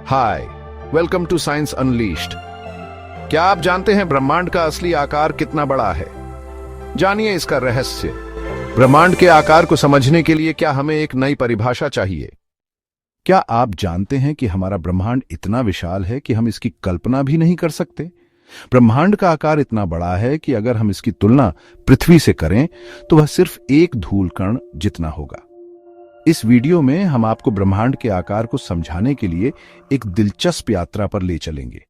Hi, welcome to science unleashed. क्या आप जानते हैं ब्रह्मांड का असली आकार कितना बड़ा है? जानिए इसका रहस्य। ब्रह्मांड के आकार को समझने के लिए क्या हमें एक नई परिभाषा चाहिए? क्या आप जानते हैं कि हमारा ब्रह्मांड इतना विशाल है कि हम इसकी कल्पना भी नहीं कर सकते? ब्रह्मांड का आकार इतना बड़ा है कि अगर हम इसकी तुलना पृथ्वी से करें तो वह सिर्फ एक धूल कण जितना होगा। इस वीडियो में हम आपको ब्रह्मांड के आकार को समझाने के लिए एक दिलचस्प यात्रा पर ले चलेंगे।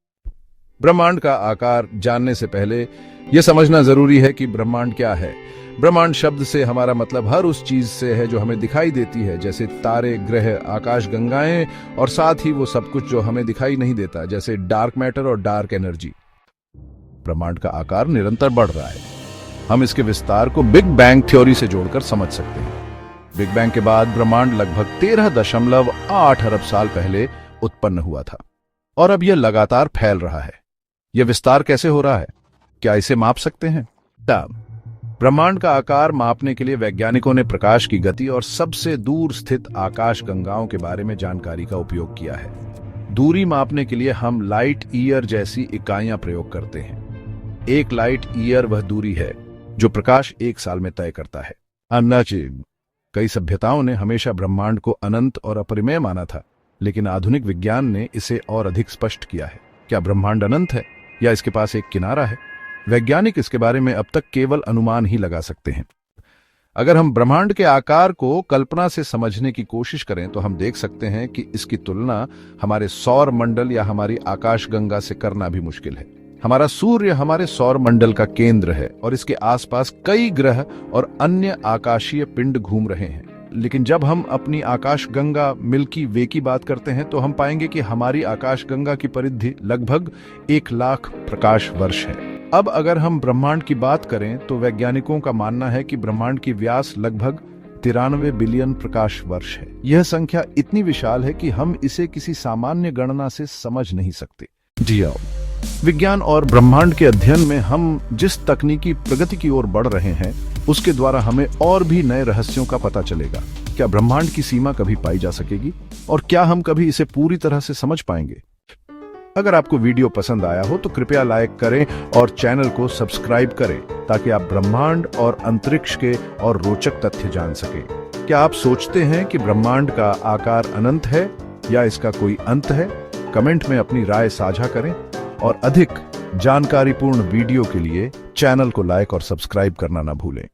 ब्रह्मांड का आकार जानने से पहले यह समझना जरूरी है कि ब्रह्मांड क्या है। ब्रह्मांड शब्द से हमारा मतलब हर उस चीज से है जो हमें दिखाई देती है, जैसे तारे, ग्रह, आकाशगंगाएं, और साथ ही वो सब कुछ जो हमें दिखाई नहीं देता, जैसे डार्क मैटर और डार्क एनर्जी। ब्रह्मांड का आकार निरंतर बढ़ रहा है। हम इसके विस्तार को बिग बैंग थ्योरी से जोड़कर समझ सकते हैं। बिग बैंग के बाद ब्रह्मांड लगभग 13.8 अरब साल पहले उत्पन्न हुआ था और अब यह लगातार फैल रहा है। यह विस्तार कैसे हो रहा है? क्या इसे माप सकते हैं? ब्रह्मांड का आकार मापने के लिए वैज्ञानिकों ने प्रकाश की गति और सबसे दूर स्थित आकाशगंगाओं के बारे में जानकारी का उपयोग किया है। दूरी मापने के लिए हम लाइट ईयर जैसी इकाइयां प्रयोग करते हैं। एक लाइट ईयर वह दूरी है जो प्रकाश एक साल में तय करता है। कई सभ्यताओं ने हमेशा ब्रह्मांड को अनंत और अपरिमेय माना था, लेकिन आधुनिक विज्ञान ने इसे और अधिक स्पष्ट किया है। क्या ब्रह्मांड अनंत है या इसके पास एक किनारा है? वैज्ञानिक इसके बारे में अब तक केवल अनुमान ही लगा सकते हैं। अगर हम ब्रह्मांड के आकार को कल्पना से समझने की कोशिश करें तो हम देख सकते हैं कि इसकी तुलना हमारे सौर मंडल या हमारी आकाशगंगा से करना भी मुश्किल है। हमारा सूर्य हमारे सौर मंडल का केंद्र है और इसके आसपास कई ग्रह और अन्य आकाशीय पिंड घूम रहे हैं। लेकिन जब हम अपनी आकाशगंगा मिल्की वे की बात करते हैं तो हम पाएंगे कि हमारी आकाशगंगा की परिधि लगभग 1,00,000 प्रकाश वर्ष है। अब अगर हम ब्रह्मांड की बात करें तो वैज्ञानिकों का मानना है कि ब्रह्मांड की व्यास लगभग 93 बिलियन प्रकाश वर्ष है। यह संख्या इतनी विशाल है कि हम इसे किसी सामान्य गणना से समझ नहीं सकते। विज्ञान और ब्रह्मांड के अध्ययन में हम जिस तकनीकी प्रगति की ओर बढ़ रहे हैं उसके द्वारा हमें और भी नए रहस्यों का पता चलेगा। क्या ब्रह्मांड की सीमा कभी पाई जा सकेगी और क्या हम कभी इसे पूरी तरह से समझ पाएंगे? अगर आपको वीडियो पसंद आया हो तो कृपया लाइक करें और चैनल को सब्सक्राइब करें ताकि आप ब्रह्मांड और अंतरिक्ष के और रोचक तथ्य जान सकें। क्या आप सोचते हैं कि ब्रह्मांड का आकार अनंत है या इसका कोई अंत है? कमेंट में अपनी राय साझा करें और अधिक जानकारीपूर्ण वीडियो के लिए चैनल को लाइक और सब्सक्राइब करना न भूलें।